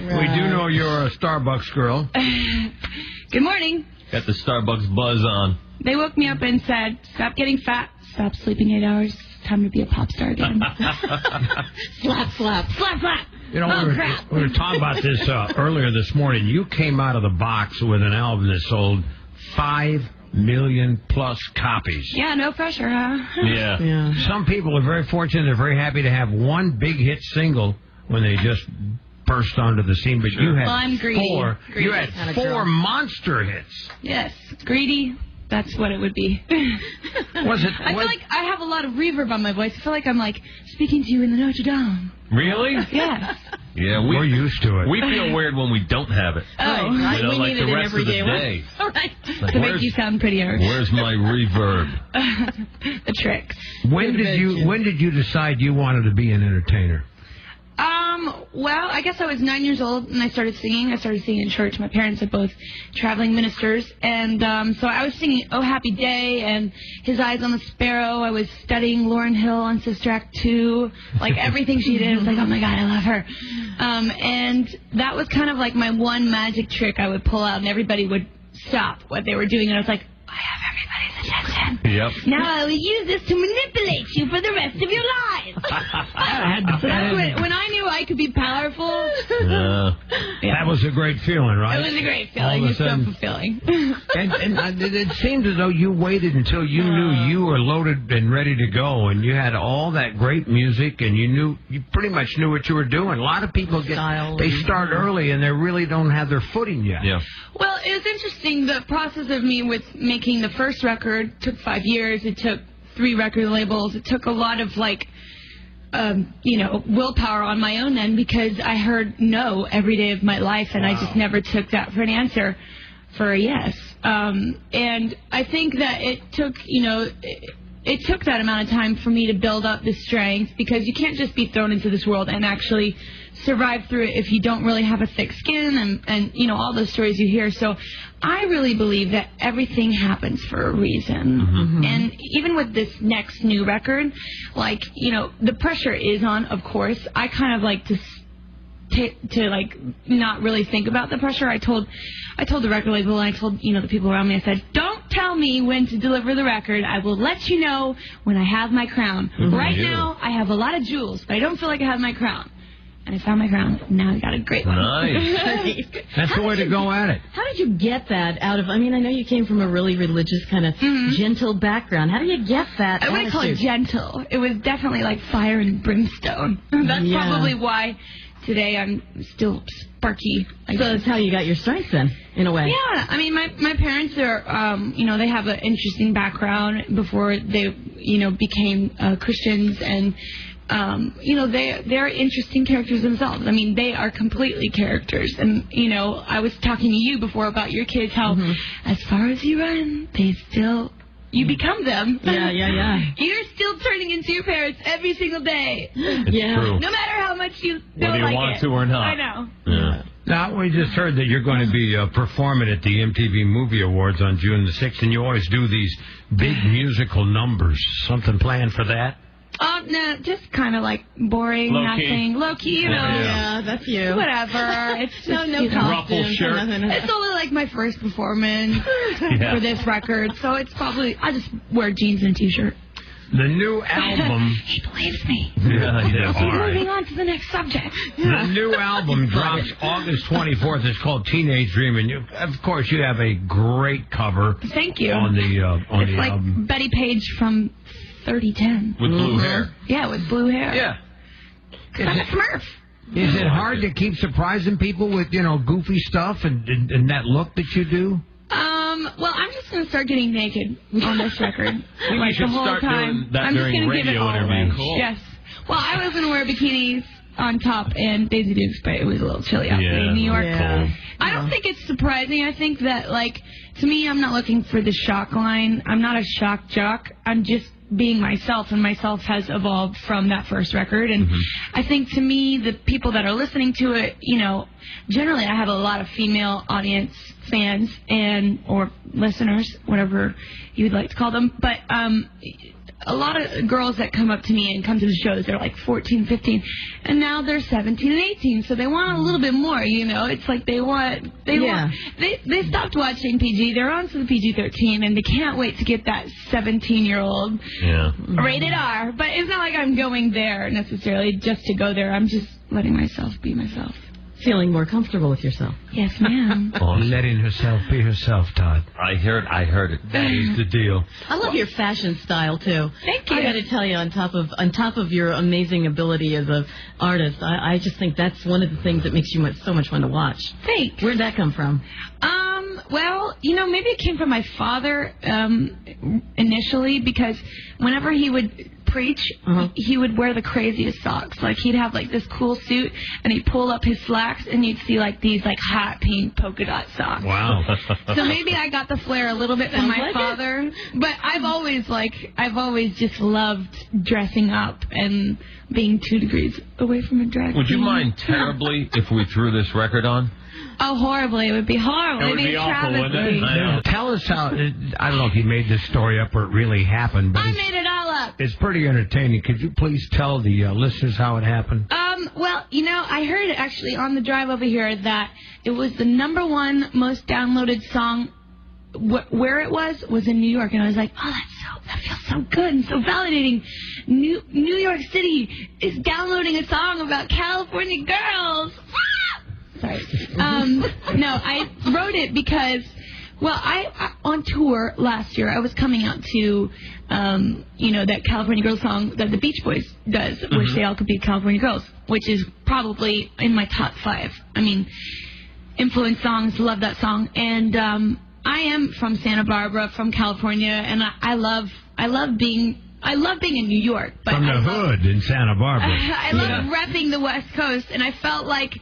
We do know you're a Starbucks girl. Good morning. Got the Starbucks buzz on. They woke me up and said, stop getting fat, stop sleeping 8 hours, it's time to be a pop star again. Slap, slap, slap, slap. You know, we were talking about this earlier this morning. You came out of the box with an album that sold 5 million plus copies. Yeah, no pressure, huh? Yeah. Some people are very fortunate. They're very happy to have one big hit single when they just burst onto the scene. But you had I'm greedy. four. Greedy. You had 4 monster hits. Yes, greedy. That's what it would be. Was it? I feel like I have a lot of reverb on my voice. I feel like I'm like speaking to you in the Notre Dame. Really? Yes. Yeah, we're used to it. We feel weird when we don't have it. Oh, right. You know, We like need the it rest every of the day. day. All right. Like, To make you sound prettier. Where's my reverb? The tricks. When did you decide you wanted to be an entertainer? Well, I guess I was 9 years old and I started singing. I started singing in church. My parents are both traveling ministers. And so I was singing Oh Happy Day and His Eyes on the Sparrow. I was studying Lauryn Hill on Sister Act 2. Like everything she did, I was like, oh my God, I love her. And that was kind of like my one magic trick I would pull out and everybody would stop what they were doing. And I was like, I have everybody's attention. Yep. Now I will use this to manipulate you for the rest of your lives. When I knew I could be powerful. That was a great feeling, right? It was a great feeling. It was so fulfilling. and it seemed as though you waited until you knew you were loaded and ready to go, and you had all that great music, and you pretty much knew what you were doing. A lot of people they start early, and they really don't have their footing yet. Yeah. Well, it was interesting. The process of me with making the first record took 5 years. It took 3 record labels. It took a lot of willpower on my own end because I heard no every day of my life, and I just never took that for an answer for a yes. And I think that it took, it took that amount of time for me to build up the strength because you can't just be thrown into this world and actually survive through it if you don't really have a thick skin and all those stories you hear. So I really believe that everything happens for a reason. Mm-hmm. And even with this next new record, the pressure is on, of course. I kind of like to not really think about the pressure. I told the record label and I told the people around me, I said, don't tell me when to deliver the record. I will let you know when I have my crown. Mm-hmm. Right now I have a lot of jewels, but I don't feel like I have my crown. And I found my crown. Now I got a great one. Nice. That's the way to go at it. How did you get that out of... I know you came from a really religious kind of gentle background. How do you get that I wouldn't call it gentle. It was definitely like fire and brimstone. That's probably why today I'm still sparky. So that's how you got your strength then, in a way. Yeah. My parents are, they have an interesting background before they, became Christians and... they're interesting characters themselves. They are completely characters. And, I was talking to you before about your kids, how as far as you run, you become them. Yeah. You're still turning into your parents every single day. It's true. No matter how much you don't whether you like want it. to or not. I know. Yeah. Now, we just heard that you're going to be performing at the MTV Movie Awards on June the 6th, and you always do these big musical numbers. Something planned for that? No, just kind of like boring, nothing. Low-key, Yeah, that's you. Whatever. It's just, ruffle shirt. It's only like my first performance for this record, so it's probably, I just wear jeans and a T-shirt. The new album... He believes me. Yeah, all right. Moving on to the next subject. The new album drops August 24th. It's called Teenage Dream, and of course you have a great cover. Thank you. On the it's like album. Betty Page from 3010. With blue hair. Yeah, with blue hair. Yeah. I'm a Smurf. Is it hard to keep surprising people with, goofy stuff and that look that you do? Well, I'm just going to start getting naked on this record. You should the whole start time. doing that I'm just during going to give it radio all interviews. away. Cool. Yes. Well, I was going to wear bikinis on top and Daisy Dukes, but it was a little chilly out there in New York. Yeah. I don't think it's surprising. I think that, to me, I'm not looking for the shock line. I'm not a shock jock. I'm just being myself, and myself has evolved from that first record. And I think, to me, the people that are listening to it, generally I have a lot of female audience fans or listeners, whatever you would like to call them. But a lot of girls that come up to me and come to the shows, they're like 14, 15, and now they're 17 and 18, so they want a little bit more, you know. It's like they stopped watching PG, they're on to the PG-13, and they can't wait to get that 17-year-old rated R. But it's not like I'm going there necessarily just to go there. I'm just letting myself be myself. Feeling more comfortable with yourself. Yes, ma'am. Letting herself be herself, Todd. I heard it. That is the deal. I love your fashion style too. Thank you. I got to tell you, on top of your amazing ability as an artist, I just think that's one of the things that makes you so much fun to watch. Thanks. Where'd that come from? Well, you know, maybe it came from my father initially, because whenever he would preach, he would wear the craziest socks. Like, he'd have like this cool suit, and he'd pull up his slacks, and you'd see like these like hot pink polka dot socks. Wow. So maybe I got the flair a little bit from my father. But I've always just loved dressing up and being 2 degrees away from a drag queen. Would you mind terribly if we threw this record on? Oh, horribly. It would be horrible. It would be awful, wouldn't it? I know. Tell us how, I don't know if you made this story up or it really happened, but I made it all up. It's pretty entertaining. Could you please tell the listeners how it happened? Well, you know, I heard actually on the drive over here that it was the #1 most downloaded song. Where it was in New York, and I was like, oh, that feels so good and so validating. New York City is downloading a song about California girls. Sorry. No, I wrote it because, well, I on tour last year, I was coming out to, you know, that California Girls song that the Beach Boys does, Wish They All Could Be California Girls, which is probably in my top 5. I mean, influence songs, love that song. And I am from Santa Barbara, from California, and I love being in New York. But From the hood in Santa Barbara. I love repping the West Coast, and I felt like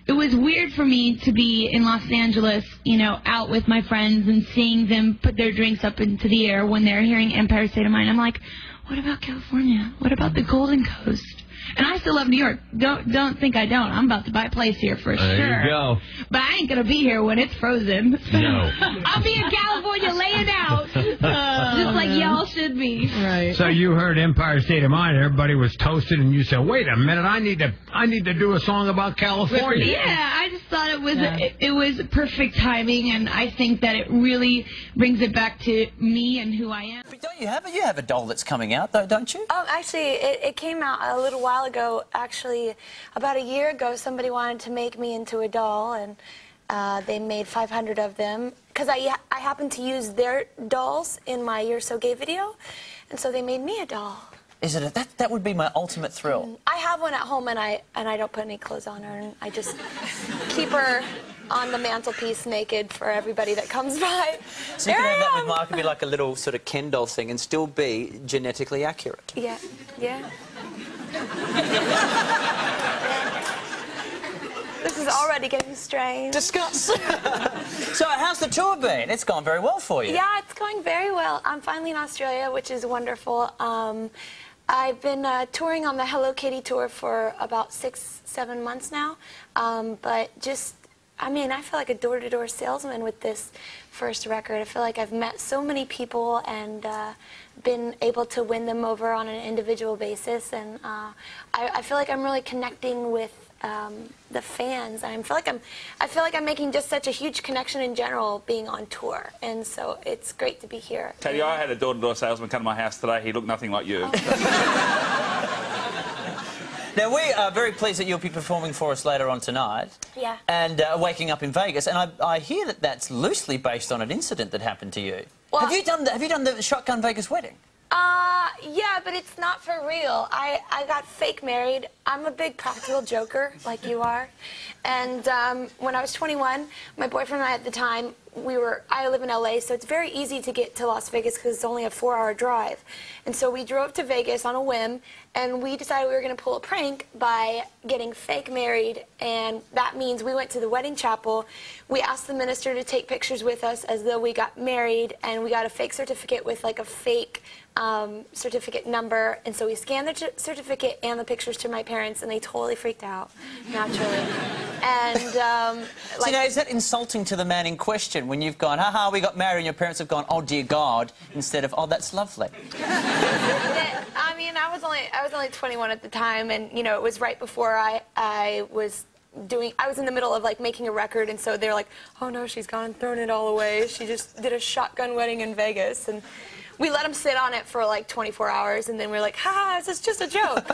it was weird for me to be in Los Angeles, you know, out with my friends and seeing them put their drinks up into the air when they're hearing Empire State of Mind. I'm like, what about California? What about the Golden Coast? And I still love New York. Don't think I don't. I'm about to buy a place here for sure. There you go. But I ain't going to be here when it's frozen. No. I'll be in California laying out. Just like y'all should be. Right. So you heard Empire State of Mind. Everybody was toasted, and you said, wait a minute, I need to do a song about California. Yeah, I just thought it was perfect timing, and I think that it really brings it back to me and who I am. But don't you have a doll that's coming out, though, don't you? Actually, it came out a little while ago. Actually, about a year ago, somebody wanted to make me into a doll, and they made 500 of them. Because I happened to use their dolls in my You're So Gay video, and so they made me a doll. Is it that would be my ultimate thrill. I have one at home, and I don't put any clothes on her, and I just keep her on the mantelpiece naked for everybody that comes by. So you can have that with Mark and be like a little sort of Ken doll thing and still be genetically accurate. Yeah. This is already getting strange. Discuss. So how's the tour been? It's gone very well for you. Yeah, it's going very well. I'm finally in Australia, which is wonderful. I've been touring on the Hello Kitty tour for about 6-7 months now. But just, I mean, I feel like a door-to-door salesman with this first record. I feel like I've met so many people and been able to win them over on an individual basis. And I feel like I'm really connecting with the fans. I feel like I'm making just such a huge connection in general being on tour, and so it's great to be here. Katy, I had a door-to-door salesman come to my house today. He looked nothing like you. Now, we are very pleased that you'll be performing for us later on tonight. Yeah. And waking up in Vegas, and I hear that that's loosely based on an incident that happened to you. Well, have you done the Shotgun Vegas wedding? Yeah, but it's not for real. I got fake married. I'm a big practical joker, like you are. And when I was 21, my boyfriend and I at the time, I live in LA, so it's very easy to get to Las Vegas because it's only a 4-hour drive. And so we drove to Vegas on a whim, and we decided we were going to pull a prank by getting fake married. And that means we went to the wedding chapel. We asked the minister to take pictures with us as though we got married, and we got a fake certificate with like a fake certificate number. And so we scanned the certificate and the pictures to my parents, and they totally freaked out, naturally. And So now, is that insulting to the man in question reaction when you've gone, haha, we got married, and your parents have gone, oh dear God, instead of, oh, that's lovely? I mean, I was only 21 at the time, and you know, it was right before I was in the middle of like making a record, and so they're like, oh no, she's gone and thrown it all away. She just did a shotgun wedding in Vegas, and we let them sit on it for like 24 hours, and then we're like, ha, this is just a joke.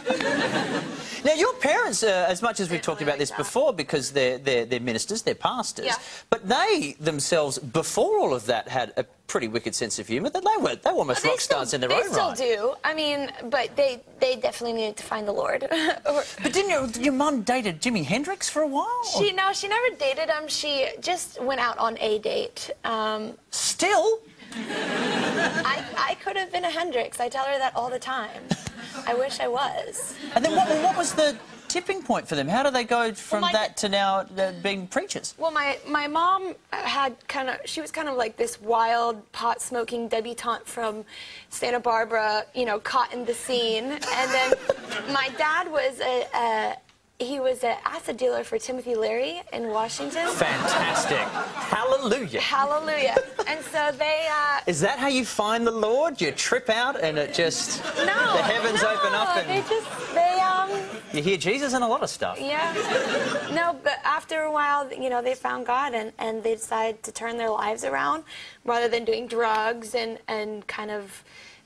Now, your parents, as much as we've talked about this before, because they're ministers, they're pastors, but they themselves, before all of that, had a pretty wicked sense of humour. They were almost rock stars in their own right. They still do. I mean, but they definitely needed to find the Lord. But didn't your mum dated Jimi Hendrix for a while? No, she never dated him. She just went out on a date. Still? I could have been a Hendrix. I tell her that all the time. I wish I was. And then what was the tipping point for them? How do they go from that to now being preachers? Well, my mom she was kind of like this wild pot-smoking debutante from Santa Barbara, you know, caught in the scene. And then my dad was he was an acid dealer for Timothy Leary in Washington. Fantastic. Hallelujah. Hallelujah. And so they... Is that how you find the Lord? You trip out and it just... No. The heavens open up and... You hear Jesus and a lot of stuff. Yeah. No, but after a while, you know, they found God, and they decided to turn their lives around. Rather than doing drugs and kind of,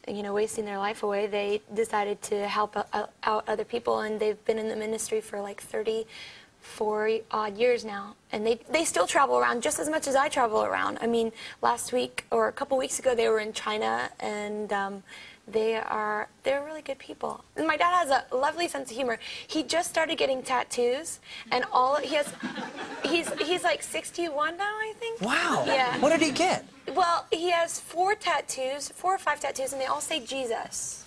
you know, wasting their life away, they decided to help out other people, and they've been in the ministry for like 34 odd years now. And they still travel around just as much as I travel around. I mean, last week or a couple weeks ago, they were in China, and they're really good people. And my dad has a lovely sense of humor. He just started getting tattoos, and he's like 61 now, I think. Wow. Yeah. What did he get? Well, he has 4 or 5 tattoos, and they all say Jesus.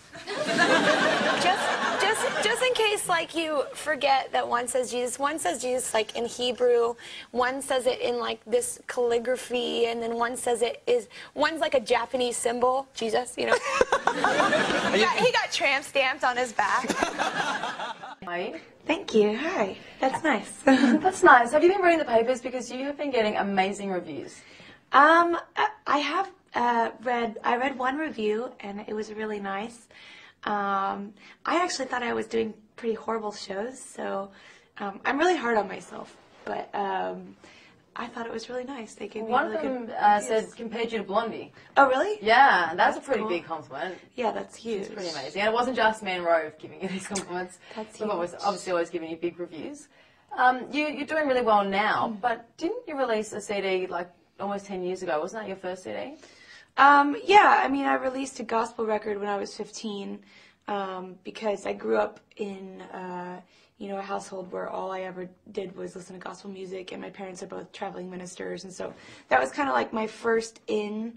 just in case, like, you forget that one says Jesus. One says Jesus, like, in Hebrew. One says it in, like, this calligraphy, and then one's like a Japanese symbol, Jesus, you know. he got tramp stamped on his back. Hi. Thank you. Hi. That's nice. That's nice. Have you been reading the papers? Because you have been getting amazing reviews. I read one review, and it was really nice. I actually thought I was doing pretty horrible shows, so I'm really hard on myself. But I thought it was really nice. They gave me one really of them good said compared you to Blondie. Oh, really? Yeah, that's a pretty cool. big compliment. Yeah, that's huge. It's pretty amazing. And it wasn't just me and Rove giving you these compliments. That's We've huge. obviously always giving you big reviews. You're doing really well now, but didn't you release a CD like almost 10 years ago? Wasn't that your first CD? Yeah, I mean, I released a gospel record when I was 15 because I grew up in, you know, a household where all I ever did was listen to gospel music, and my parents are both traveling ministers, and so that was kind of like my first introduction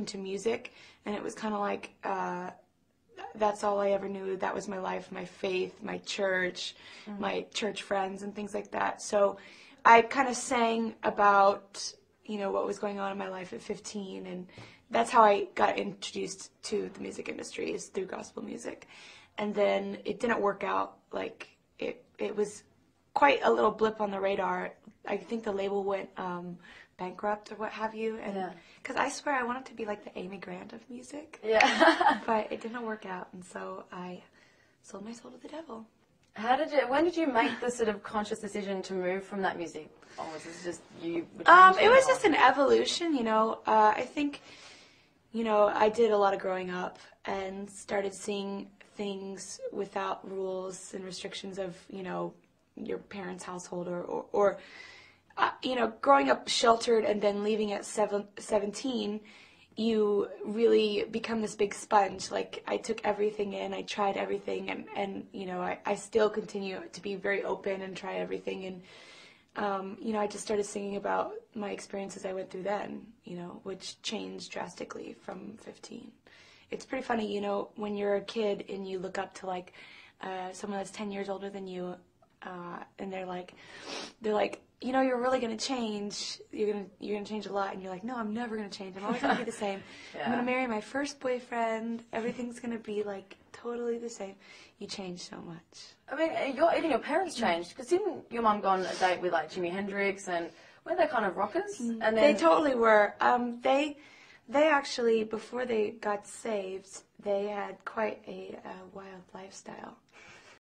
to music, and it was kind of like that's all I ever knew. That was my life, my faith, my church, my church friends, and things like that. So I kind of sang about, you know, what was going on in my life at 15, and that's how I got introduced to the music industry, is through gospel music. And then it didn't work out. Like, it was quite a little blip on the radar. I think the label went bankrupt or what have you, and because I swear I wanted to be like the Amy Grant of music. Yeah. But it didn't work out, and so I sold my soul to the devil. When did you make the sort of conscious decision to move from that music? Or was this just you? It was just an evolution, you know. I think, you know, I did a lot of growing up and started seeing things without rules and restrictions of, you know, your parents' household or you know, growing up sheltered and then leaving at 17, you really become this big sponge. Like, I took everything in, I tried everything, and you know, I still continue to be very open and try everything. And, you know, I just started singing about my experiences I went through then, you know, which changed drastically from 15. It's pretty funny, you know, when you're a kid and you look up to, like, someone that's 10 years older than you, and they're like, you know, you're really going to change. You're going to change a lot. And you're like, no, I'm never going to change. I'm always going to be the same. Yeah. I'm going to marry my first boyfriend. Everything's going to be, like, totally the same. You change so much. I mean, even your parents changed. Because didn't your mum go on a date with, like, Jimi Hendrix and Were they kind of rockers? And then They totally were. They actually, before they got saved, they had quite a wild lifestyle.